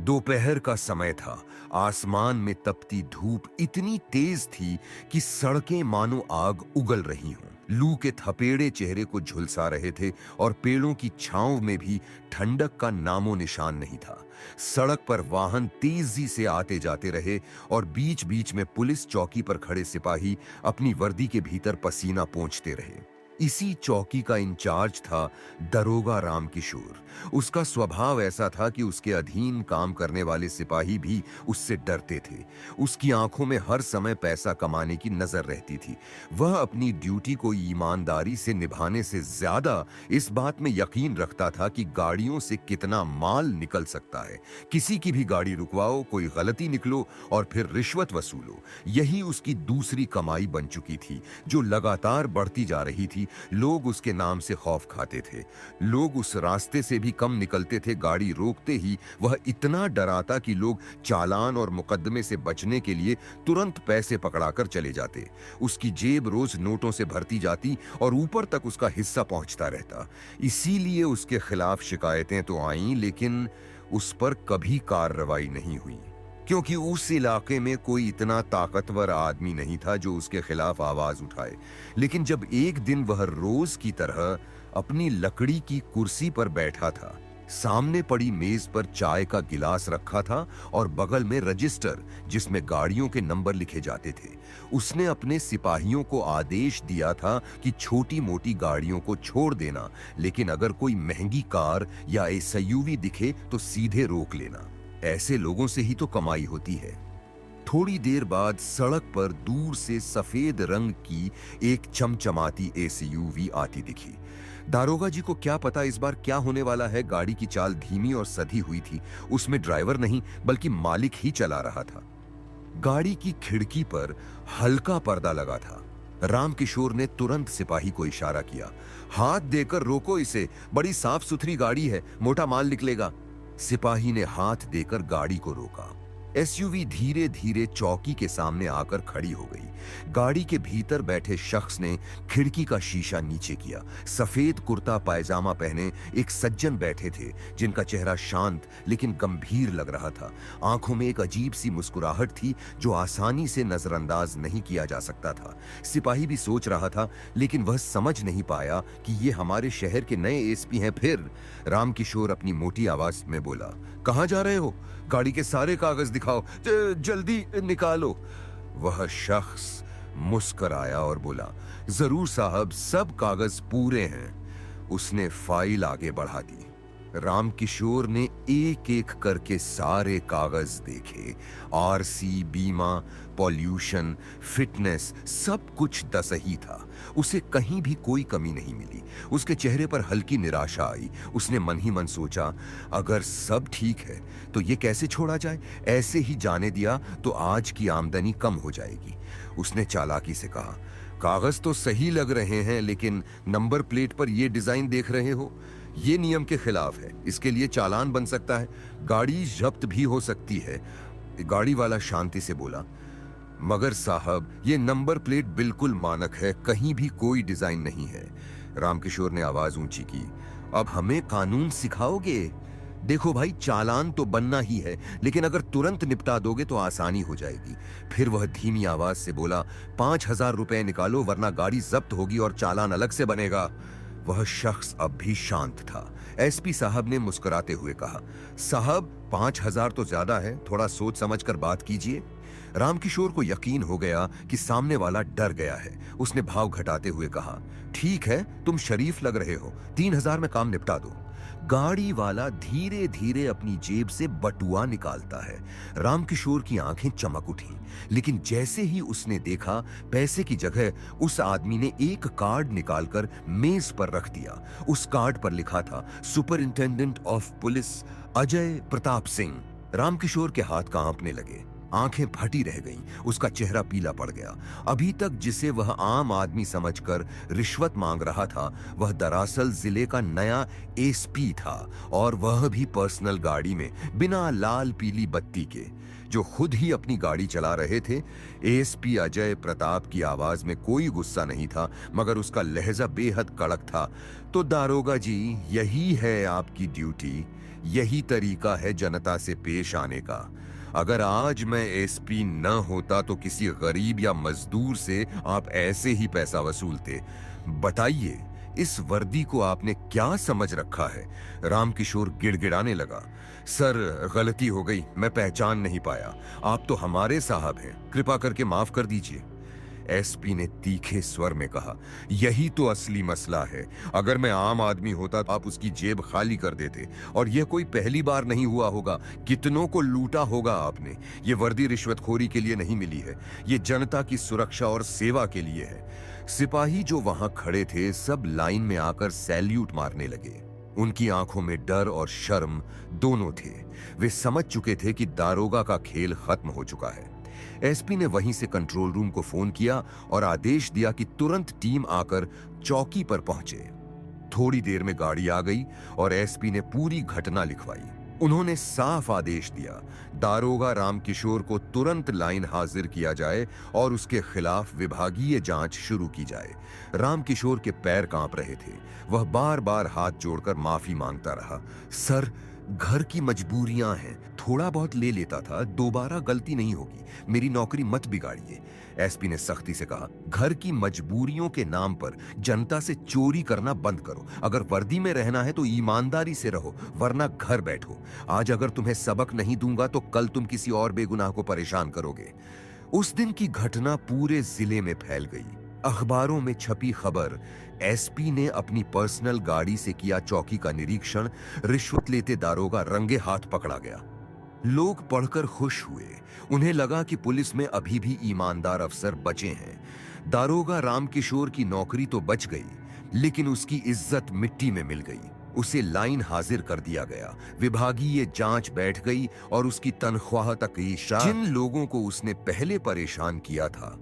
दोपहर का समय था। आसमान में तपती धूप इतनी तेज थी कि सड़कें मानो आग उगल रही हों। लू के थपेड़े चेहरे को झुलसा रहे थे और पेड़ों की छांव में भी ठंडक का नामो निशान नहीं था। सड़क पर वाहन तेजी से आते जाते रहे और बीच बीच में पुलिस चौकी पर खड़े सिपाही अपनी वर्दी के भीतर पसीना पोंछते रहे। इसी चौकी का इंचार्ज था दरोगा राम किशोर। उसका स्वभाव ऐसा था कि उसके अधीन काम करने वाले सिपाही भी उससे डरते थे। उसकी आंखों में हर समय पैसा कमाने की नजर रहती थी। वह अपनी ड्यूटी को ईमानदारी से निभाने से ज्यादा इस बात में यकीन रखता था कि गाड़ियों से कितना माल निकल सकता है। किसी की भी गाड़ी रुकवाओ, कोई गलती निकलो और फिर रिश्वत वसूलो। यही उसकी दूसरी कमाई बन चुकी थी, जो लगातार बढ़ती जा रही थी। लोग उसके नाम से खौफ खाते थे। लोग उस रास्ते से भी कम निकलते थे। गाड़ी रोकते ही वह इतना डराता कि लोग चालान और मुकदमे से बचने के लिए तुरंत पैसे पकड़ाकर चले जाते। उसकी जेब रोज नोटों से भरती जाती और ऊपर तक उसका हिस्सा पहुंचता रहता। इसीलिए उसके खिलाफ शिकायतें तो आईं, लेकिन उस पर कभी कार्रवाई नहीं हुई, क्योंकि उस इलाके में कोई इतना ताकतवर आदमी नहीं था जो उसके खिलाफ आवाज उठाए। लेकिन जब एक दिन वह रोज की तरह अपनी लकड़ी की कुर्सी पर बैठा था, सामने पड़ी मेज पर चाय का गिलास रखा था और बगल में रजिस्टर जिसमें गाड़ियों के नंबर लिखे जाते थे, उसने अपने सिपाहियों को आदेश दिया था कि छोटी मोटी गाड़ियों को छोड़ देना, लेकिन अगर कोई महंगी कार या एसयूवी दिखे तो सीधे रोक लेना। ऐसे लोगों से ही तो कमाई होती है। थोड़ी देर बाद सड़क पर दूर से सफेद रंग की एक चमचमाती एसयूवी आती दिखी। दारोगा जी को क्या पता इस बार क्या होने वाला है। गाड़ी की चाल धीमी और सधी हुई थी। उसमें ड्राइवर नहीं बल्कि मालिक ही चला रहा था। गाड़ी की खिड़की पर हल्का पर्दा लगा था। रामकिशोर ने तुरंत सिपाही को इशारा किया, हाथ देकर रोको इसे, बड़ी साफ सुथरी गाड़ी है, मोटा माल निकलेगा। सिपाही ने हाथ देकर गाड़ी को रोका। एसयूवी धीरे धीरे चौकी के सामने आकर खड़ी हो गई। गाड़ी के भीतर बैठे शख्स ने खिड़की का शीशा नीचे किया। सफेद कुर्ता पायजामा पहने एक सज्जन बैठे थे, जिनका चेहरा शांत लेकिन गंभीर लग रहा था। आंखों में एक अजीब सी मुस्कुराहट थी जो आसानी से नजरअंदाज नहीं किया जा सकता था। सिपाही भी सोच रहा था, लेकिन वह समझ नहीं पाया कि ये हमारे शहर के नए एसपी हैं। फिर रामकिशोर अपनी मोटी आवाज में बोला, कहां जा रहे हो? गाड़ी के सारे कागज दिखाओ, जल्दी निकालो। वह शख्स मुस्कराया और बोला, जरूर साहब, सब कागज पूरे हैं। उसने फाइल आगे बढ़ा दी। रामकिशोर ने एक एक करके सारे कागज देखे। आरसी, बीमा, पॉल्यूशन, फिटनेस, सब दस सही था। उसे कहीं भी कोई कमी नहीं मिली। उसके चेहरे पर हल्की निराशा आई। उसने मन ही मन सोचा, अगर सब ठीक है तो ये कैसे छोड़ा जाए? ऐसे ही जाने दिया तो आज की आमदनी कम हो जाएगी। उसने चालाकी से कहा, कागज तो सही लग रहे हैं, लेकिन नंबर प्लेट पर यह डिजाइन देख रहे हो, ये नियम के खिलाफ है। इसके लिए चालान बन सकता है, गाड़ी जब्त भी हो सकती है। गाड़ी वाला शांति से बोला, मगर साहब, ये नंबर प्लेट बिल्कुल मानक है, कहीं भी कोई डिजाइन नहीं है। रामकिशोर ने आवाज ऊंची की, अब हमें कानून सिखाओगे? देखो भाई, चालान तो बनना ही है, लेकिन अगर तुरंत निपटा दोगे तो आसानी हो जाएगी। फिर वह धीमी आवाज से बोला, 5,000 रुपए निकालो, वरना गाड़ी जब्त होगी और चालान अलग से बनेगा। वह शख्स अब भी शांत था। एसपी साहब ने मुस्कुराते हुए कहा, साहब, 5,000 तो ज्यादा है, थोड़ा सोच समझकर बात कीजिए। रामकिशोर को यकीन हो गया कि सामने वाला डर गया है। उसने भाव घटाते हुए कहा, ठीक है, तुम शरीफ लग रहे हो, 3,000 में काम निपटा दो। गाड़ी वाला धीरे धीरे अपनी जेब से बटुआ निकालता है। रामकिशोर की आंखें चमक उठी, लेकिन जैसे ही उसने देखा, पैसे की जगह उस आदमी ने एक कार्ड निकालकर मेज पर रख दिया। उस कार्ड पर लिखा था, superintendent of police Ajay Pratap Singh. Ramkishore के हाथ कांपने लगे, आंखें फटी रह गईं, उसका चेहरा पीला पड़ गया। अभी तक जिसे वह आम आदमी समझकर रिश्वत मांग रहा था, वह दरअसल जिले का नया एसपी था, और वह भी पर्सनल गाड़ी में, बिना लाल पीली बत्ती के, जो खुद ही अपनी गाड़ी चला रहे थे। एसपी अजय प्रताप की आवाज में कोई गुस्सा नहीं था, मगर उसका लहजा बेहद कड़क था। तो दारोगा जी, यही है आपकी ड्यूटी, यही तरीका है जनता से पेश आने का। अगर आज मैं एसपी न होता तो किसी गरीब या मजदूर से आप ऐसे ही पैसा वसूलते। बताइए, इस वर्दी को आपने क्या समझ रखा है? रामकिशोर गिड़गिड़ाने लगा। सर, गलती हो गई, मैं पहचान नहीं पाया। आप तो हमारे साहब हैं, कृपा करके माफ कर दीजिए। एसपी ने तीखे स्वर में कहा, यही तो असली मसला है। अगर मैं आम आदमी होता तो आप उसकी जेब खाली कर देते। और यह कोई पहली बार नहीं हुआ होगा, कितनों को लूटा होगा आपने। ये वर्दी रिश्वतखोरी के लिए नहीं मिली है, ये जनता की सुरक्षा और सेवा के लिए है। सिपाही जो वहां खड़े थे सब लाइन में आकर सैल्यूट मारने लगे। उनकी आंखों में डर और शर्म दोनों थे। वे समझ चुके थे कि दारोगा का खेल खत्म हो चुका है। एसपी ने वहीं से कंट्रोल रूम को फोन किया और आदेश दिया कि तुरंत टीम आकर चौकी पर पहुंचे। थोड़ी देर में गाड़ी आ गई और एसपी ने पूरी घटना लिखवाई। उन्होंने साफ आदेश दिया, दारोगा रामकिशोर को तुरंत लाइन हाजिर किया जाए और उसके खिलाफ विभागीय जांच शुरू की जाए। रामकिशोर के पैर कांप रहे थे। वह बार बार हाथ जोड़कर माफी मांगता रहा। सर, घर की मजबूरियां हैं, थोड़ा बहुत ले लेता था, दोबारा गलती नहीं होगी, मेरी नौकरी मत बिगाड़िए। एसपी ने सख्ती से कहा, घर की मजबूरियों के नाम पर जनता से चोरी करना बंद करो। अगर वर्दी में रहना है तो ईमानदारी से रहो, वरना घर बैठो। आज अगर तुम्हें सबक नहीं दूंगा तो कल तुम किसी और बेगुनाह को परेशान करोगे। उस दिन की घटना पूरे जिले में फैल गई। अखबारों में छपी खबर, एसपी ने अपनी पर्सनल गाड़ी से किया चौकी का निरीक्षण, रिश्वत लेते दारोगा रंगे हाथ पकड़ा गया। लोग पढ़कर खुश हुए। उन्हें लगा कि पुलिस में अभी भी ईमानदार अफसर बचे हैं। दारोगा रामकिशोर की नौकरी तो बच गई, लेकिन उसकी इज्जत मिट्टी में मिल गई। उसे लाइन हाजिर कर दिया गया, विभागीय जांच बैठ गई और उसकी तनख्वाह तक जिन लोगों को उसने पहले परेशान किया था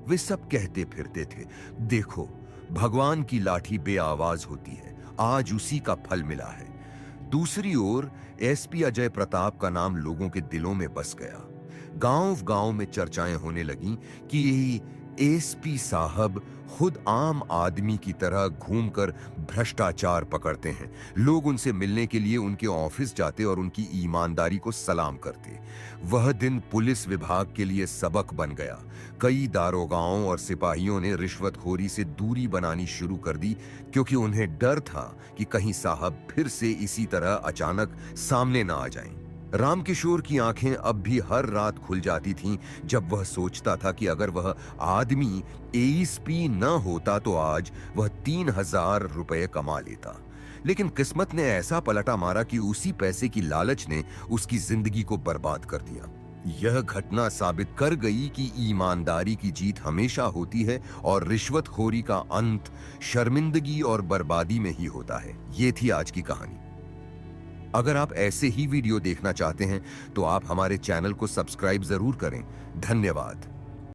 वे सब कहते फिरते थे, देखो भगवान की लाठी बेआवाज होती है, आज उसी का फल मिला है। दूसरी ओर एसपी अजय प्रताप का नाम लोगों के दिलों में बस गया। गांव-गांव में चर्चाएं होने लगीं कि एसपी साहब खुद आम आदमी की तरह घूमकर भ्रष्टाचार पकड़ते हैं। लोग उनसे मिलने के लिए उनके ऑफिस जाते और उनकी ईमानदारी को सलाम करते। वह दिन पुलिस विभाग के लिए सबक बन गया। कई दारोगाओं और सिपाहियों ने रिश्वतखोरी से दूरी बनानी शुरू कर दी, क्योंकि उन्हें डर था कि कहीं साहब फिर से इसी तरह अचानक सामने न आ जाएं। रामकिशोर की आंखें अब भी हर रात खुल जाती थीं जब वह सोचता था कि अगर वह आदमी एएसपी न होता तो आज वह 3000 रुपए कमा लेता। लेकिन किस्मत ने ऐसा पलटा मारा कि उसी पैसे की लालच ने उसकी जिंदगी को बर्बाद कर दिया। यह घटना साबित कर गई कि ईमानदारी की जीत हमेशा होती है और रिश्वतखोरी का अंत शर्मिंदगी और बर्बादी में ही होता है। ये थी आज की कहानी। अगर आप ऐसे ही वीडियो देखना चाहते हैं तो आप हमारे चैनल को सब्सक्राइब जरूर करें। धन्यवाद।